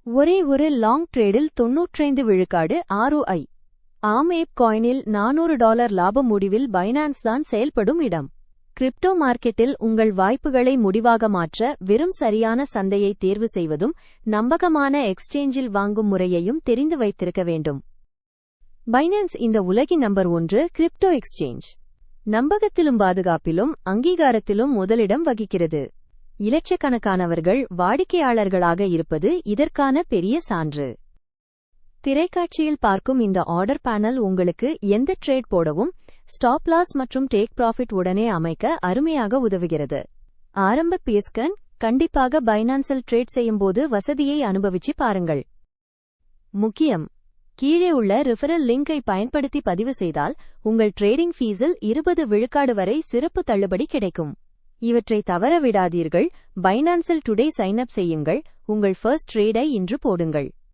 ஒரே ஒரு லாங் ட்ரேடில் 95 விழுக்காடு ROI. ஆமேப் காயினில் $400 லாப முடிவில் பைனான்ஸ் தான் செயல்படும் இடம். கிரிப்டோ மார்க்கெட்டில் உங்கள் வாய்ப்புகளை முடிவாக மாற்ற வெறும் சரியான சந்தையை தேர்வு செய்வதும் நம்பகமான எக்ஸ்சேஞ்சில் வாங்கும் முறையையும் தெரிந்து வைத்திருக்க வேண்டும். பைனான்ஸ் இந்த உலகின் நம்பர் 1 கிரிப்டோ எக்ஸ்சேஞ்ச். நம்பகத்திலும் பாதுகாப்பிலும் அங்கீகாரத்திலும் முதலிடம் வகிக்கிறது. இலட்சக்கணக்கானவர்கள் வாடிக்கையாளர்களாக இருப்பது இதற்கான பெரிய சான்று. திரைக்காட்சியில் பார்க்கும் இந்த ஆர்டர் பேனல் உங்களுக்கு எந்த ட்ரேட் போடவும் ஸ்டாப் லாஸ் மற்றும் டேக் ப்ராஃபிட் உடனே அமைக்க அருமையாக உதவுகிறது. ஆரம்ப பேஸ்கன் கண்டிப்பாக பைனான்ஸில் ட்ரேட் செய்யும்போது வசதியை அனுபவிச்சு பாருங்கள். முக்கியம்: கீழே உள்ள ரெஃபரல் லிங்கை பயன்படுத்தி பதிவு செய்தால் உங்கள் ட்ரேடிங் ஃபீஸில் 20 விழுக்காடு வரை சிறப்பு தள்ளுபடி கிடைக்கும். இவற்றை தவற விடாதீர்கள். பைனான்ஸில் டுடே சைன் அப் செய்யுங்கள், உங்கள் ஃபர்ஸ்ட் ட்ரேடை இன்று போடுங்கள்.